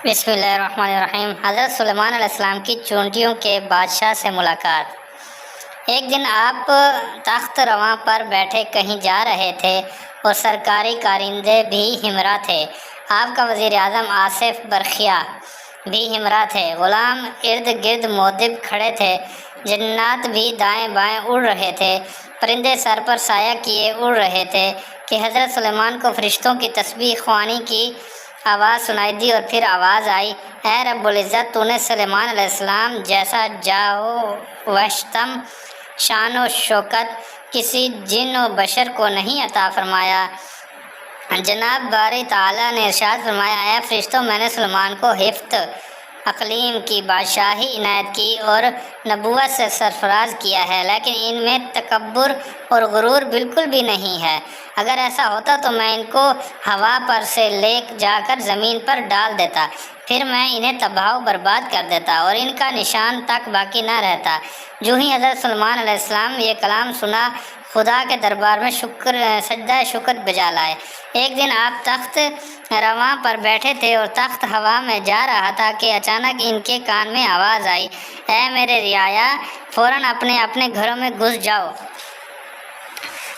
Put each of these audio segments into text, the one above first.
بسم اللہ الرحمن الرحیم۔ حضرت سلیمان علیہ السلام کی چونٹیوں کے بادشاہ سے ملاقات۔ ایک دن آپ تخت رواں پر بیٹھے کہیں جا رہے تھے اور سرکاری کارندے بھی ہمراہ تھے۔ آپ کا وزیر اعظم آصف برخیا بھی ہمراہ تھے۔ غلام ارد گرد مؤدب کھڑے تھے۔ جنات بھی دائیں بائیں اڑ رہے تھے۔ پرندے سر پر سایہ کیے اڑ رہے تھے کہ حضرت سلیمان کو فرشتوں کی تسبیح خوانی کی آواز سنائی دی اور پھر آواز آئی، اے رب العزت، تو نے سلیمان علیہ السلام جیسا جاہو وشتم شان و شوکت کسی جن و بشر کو نہیں عطا فرمایا۔ جناب باری تعالیٰ نے ارشاد فرمایا، اے فرشتوں، میں نے سلیمان کو حفظ اقلیم کی بادشاہی عنایت کی اور نبوت سے سرفراز کیا ہے، لیکن ان میں تکبر اور غرور بالکل بھی نہیں ہے۔ اگر ایسا ہوتا تو میں ان کو ہوا پر سے لے جا کر زمین پر ڈال دیتا، پھر میں انہیں تباہ و برباد کر دیتا اور ان کا نشان تک باقی نہ رہتا۔ جو ہی حضرت سلیمان علیہ السلام یہ کلام سنا، خدا کے دربار میں سجدہ شکر بجا لائے۔ ایک دن آپ تخت رواں پر بیٹھے تھے اور تخت ہوا میں جا رہا تھا کہ اچانک ان کے کان میں آواز آئی، اے میرے رعایا، فوراً اپنے اپنے گھروں میں گھس جاؤ،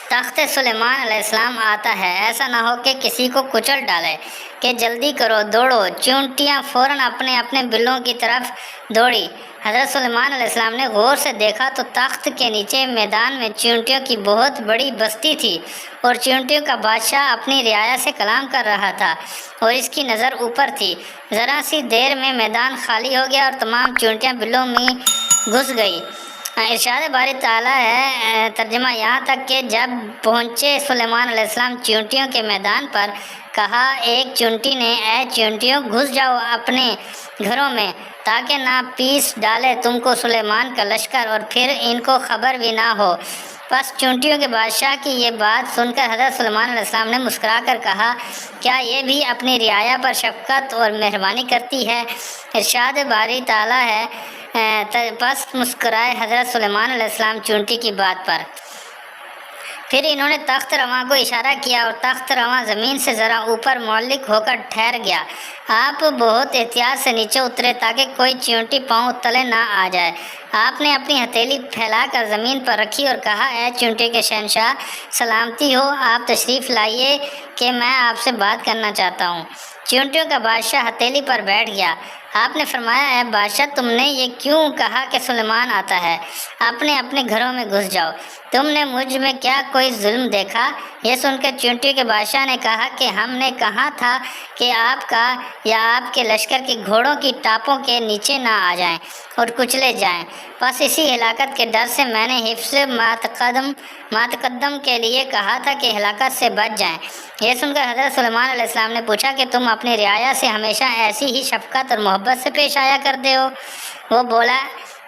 تخت سلیمان علیہ السلام آتا ہے، ایسا نہ ہو کہ کسی کو کچل ڈالے، کہ جلدی کرو، دوڑو۔ چونٹیاں فوراً اپنے اپنے بلوں کی طرف دوڑی۔ حضرت سلیمان علیہ السلام نے غور سے دیکھا تو تخت کے نیچے میدان میں چونٹیوں کی بہت بڑی بستی تھی اور چونٹیوں کا بادشاہ اپنی رعایا سے کلام کر رہا تھا اور اس کی نظر اوپر تھی۔ ذرا سی دیر میں میدان خالی ہو گیا اور تمام چونٹیاں بلوں میں گھس گئی۔ ارشاد باری تعالیٰ ہے، ترجمہ یہاں تک کہ جب پہنچے سلیمان علیہ السلام چونٹیوں کے میدان پر، کہا ایک چونٹی نے، اے چونٹیوں، گھس جاؤ اپنے گھروں میں تاکہ نہ پیس ڈالے تم کو سلیمان کا لشکر اور پھر ان کو خبر بھی نہ ہو۔ پس چونٹیوں کے بادشاہ کی یہ بات سن کر حضرت سلیمان علیہ السلام نے مسکرا کر کہا، کیا یہ بھی اپنی رعایا پر شفقت اور مہربانی کرتی ہے؟ ارشاد باری تعالیٰ ہے، پس مسکرائے حضرت سلیمان علیہ السلام چونٹی کی بات پر۔ پھر انہوں نے تخت رواں کو اشارہ کیا اور تخت رواں زمین سے ذرا اوپر معلق ہو کر ٹھہر گیا۔ آپ بہت احتیاط سے نیچے اترے تاکہ کوئی چونٹی پاؤں تلے نہ آ جائے۔ آپ نے اپنی ہتھیلی پھیلا کر زمین پر رکھی اور کہا، اے چونٹی کے شہنشاہ، سلامتی ہو، آپ تشریف لائیے کہ میں آپ سے بات کرنا چاہتا ہوں۔ چونٹیوں کا بادشاہ ہتھیلی پر بیٹھ گیا۔ آپ نے فرمایا، اے بادشاہ، تم نے یہ کیوں کہا کہ سلیمان آتا ہے؟ اپنے اپنے گھروں میں گھس جاؤ، تم نے مجھ میں کیا کوئی ظلم دیکھا؟ یہ سن کر چونٹی کے بادشاہ نے کہا کہ ہم نے کہا تھا کہ آپ کا یا آپ کے لشکر کے گھوڑوں کی ٹاپوں کے نیچے نہ آ جائیں اور کچلے جائیں، بس اسی ہلاکت کے ڈر سے میں نے حفظ ماتقدم کے لیے کہا تھا کہ ہلاکت سے بچ جائیں۔ یہ سن کر حضرت سلیمان علیہ السلام نے پوچھا کہ تم اپنی رعایا سے ہمیشہ ایسی ہی شفقت اور محبت سے پیش آیا کرتے ہو؟ وہ بولا،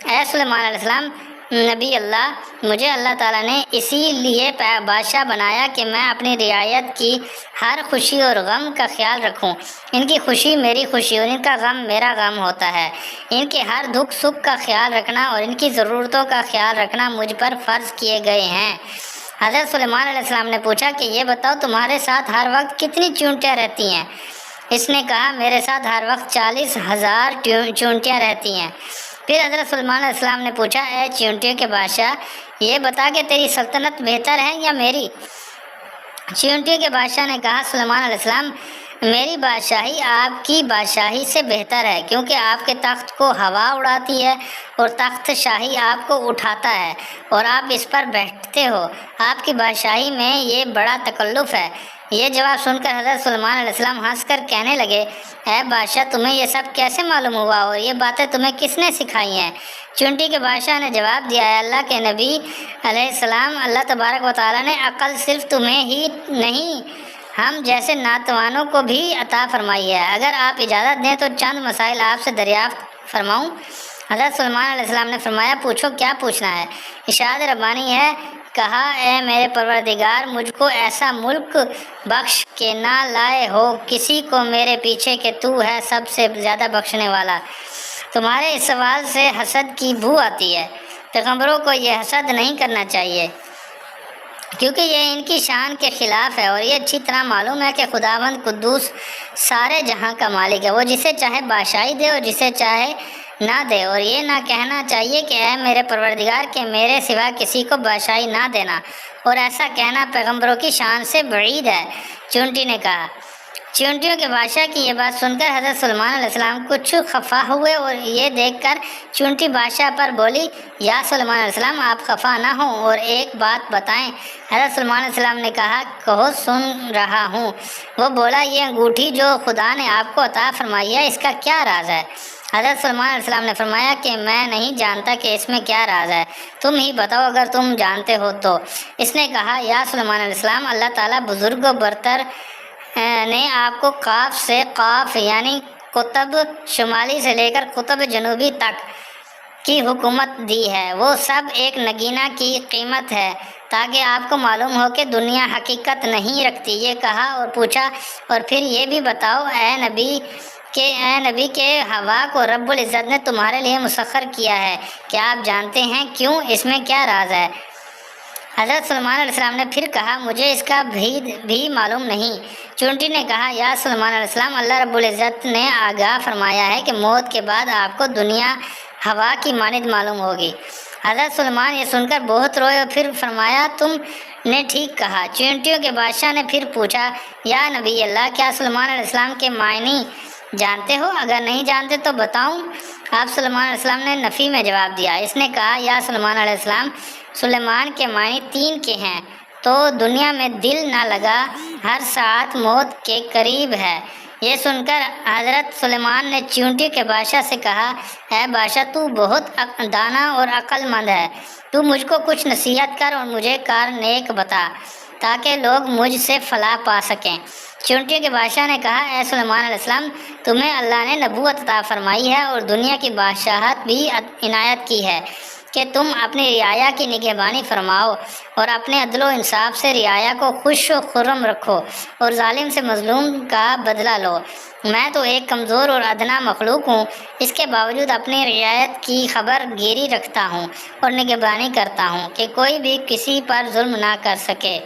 اے سلیمان علیہ السلام، نبی اللہ، مجھے اللہ تعالیٰ نے اسی لیے بادشاہ بنایا کہ میں اپنی رعایت کی ہر خوشی اور غم کا خیال رکھوں۔ ان کی خوشی میری خوشی اور ان کا غم میرا غم ہوتا ہے۔ ان کے ہر دکھ سکھ کا خیال رکھنا اور ان کی ضرورتوں کا خیال رکھنا مجھ پر فرض کیے گئے ہیں۔ حضرت سلیمان علیہ السلام نے پوچھا کہ یہ بتاؤ، تمہارے ساتھ ہر وقت کتنی چونٹیاں رہتی ہیں؟ اس نے کہا، میرے ساتھ ہر وقت 40,000 چونٹیاں رہتی ہیں۔ پھر حضرت سلیمان علیہ السلام نے پوچھا، اے چونٹیوں کے بادشاہ، یہ بتا کہ تیری سلطنت بہتر ہے یا میری؟ چونٹیوں کے بادشاہ نے کہا، سلیمان علیہ السلام، میری بادشاہی آپ کی بادشاہی سے بہتر ہے، کیونکہ آپ کے تخت کو ہوا اڑاتی ہے اور تخت شاہی آپ کو اٹھاتا ہے اور آپ اس پر بیٹھتے ہو۔ آپ کی بادشاہی میں یہ بڑا تکلف ہے۔ یہ جواب سن کر حضرت سلیمان علیہ السلام ہنس کر کہنے لگے، اے بادشاہ، تمہیں یہ سب کیسے معلوم ہوا اور یہ باتیں تمہیں کس نے سکھائی ہیں؟ چونٹی کے بادشاہ نے جواب دیا، اے اللہ کے نبی علیہ السلام، اللہ تبارک و تعالیٰ نے عقل صرف تمہیں ہی نہیں، ہم جیسے ناتوانوں کو بھی عطا فرمائی ہے۔ اگر آپ اجازت دیں تو چند مسائل آپ سے دریافت فرماؤں؟ حضرت سلیمان علیہ السلام نے فرمایا، پوچھو، کیا پوچھنا ہے؟ ارشاد ربانی ہے، کہا، اے میرے پروردگار، مجھ کو ایسا ملک بخش کہ نہ لائے ہو کسی کو میرے پیچھے کہ تو ہے سب سے زیادہ بخشنے والا۔ تمہارے اس سوال سے حسد کی بو آتی ہے، پیغمبروں کو یہ حسد نہیں کرنا چاہیے۔ کیونکہ یہ ان کی شان کے خلاف ہے، اور یہ اچھی طرح معلوم ہے کہ خداوند قدوس سارے جہاں کا مالک ہے، وہ جسے چاہے بادشاہی دے اور جسے چاہے نہ دے، اور یہ نہ کہنا چاہیے کہ اے میرے پروردگار کہ میرے سوا کسی کو بادشاہی نہ دینا، اور ایسا کہنا پیغمبروں کی شان سے بعید ہے۔ چونٹی نے کہا۔ چونٹیوں کے بادشاہ کی یہ بات سن کر حضرت سلیمان علیہ السلام کچھ خفا ہوئے، اور یہ دیکھ کر چونٹی بادشاہ پر بولی، یا سلیمان علیہ السلام آپ خفا نہ ہوں اور ایک بات بتائیں۔ حضرت سلیمان علیہ السلام نے کہا، کہو سن رہا ہوں۔ وہ بولا، یہ انگوٹھی جو خدا نے آپ کو عطا فرمائی ہے اس کا کیا راز ہے؟ حضرت سلیمان علیہ السلام نے فرمایا کہ میں نہیں جانتا کہ اس میں کیا راز ہے، تم ہی بتاؤ اگر تم جانتے ہو تو۔ اس نے کہا، یا سلیمان علیہ السلام، اللہ تعالیٰ بزرگ و برتر نے آپ کو قاف سے قاف یعنی قطب شمالی سے لے کر قطب جنوبی تک کی حکومت دی ہے، وہ سب ایک نگینہ کی قیمت ہے، تاکہ آپ کو معلوم ہو کہ دنیا حقیقت نہیں رکھتی۔ یہ کہا اور پوچھا، اور پھر یہ بھی بتاؤ اے نبی کہ ہوا کو رب العزت نے تمہارے لیے مسخر کیا ہے، کیا آپ جانتے ہیں کیوں؟ اس میں کیا راز ہے؟ حضرت سلیمان علیہ السلام نے پھر کہا، مجھے اس کا بھی معلوم نہیں۔ چونٹی نے کہا، یا سلیمان علیہ السلام، اللہ رب العزت نے آگاہ فرمایا ہے کہ موت کے بعد آپ کو دنیا ہوا کی مانند معلوم ہوگی۔ حضرت سلیمان یہ سن کر بہت روئے اور پھر فرمایا، تم نے ٹھیک کہا۔ چونٹیوں کے بادشاہ نے پھر پوچھا، یا نبی اللہ، کیا سلیمان علیہ السلام کے معنی جانتے ہو؟ اگر نہیں جانتے تو بتاؤں۔ آپ سلیمان علیہ السلام نے نفی میں جواب دیا۔ اس نے کہا، یا سلیمان علیہ السلام، سلیمان کے معنی 3 کے ہیں، تو دنیا میں دل نہ لگا، ہر ساعت موت کے قریب ہے۔ یہ سن کر حضرت سلیمان نے چونٹی کے بادشاہ سے کہا، اے بادشاہ، تو بہت دانا اور عقل مند ہے، تو مجھ کو کچھ نصیحت کر اور مجھے کار نیک بتا، تاکہ لوگ مجھ سے فلاح پا سکیں۔ چونٹی کے بادشاہ نے کہا، اے سلیمان علیہ السلام، تمہیں اللہ نے نبوت عطا فرمائی ہے اور دنیا کی بادشاہت بھی عنایت کی ہے کہ تم اپنی رعایا کی نگہبانی فرماؤ اور اپنے عدل و انصاف سے رعایا کو خوش و خرم رکھو اور ظالم سے مظلوم کا بدلہ لو۔ میں تو ایک کمزور اور ادنا مخلوق ہوں، اس کے باوجود اپنی رعایت کی خبر گیری رکھتا ہوں اور نگہبانی کرتا ہوں کہ کوئی بھی کسی پر ظلم نہ کر سکے۔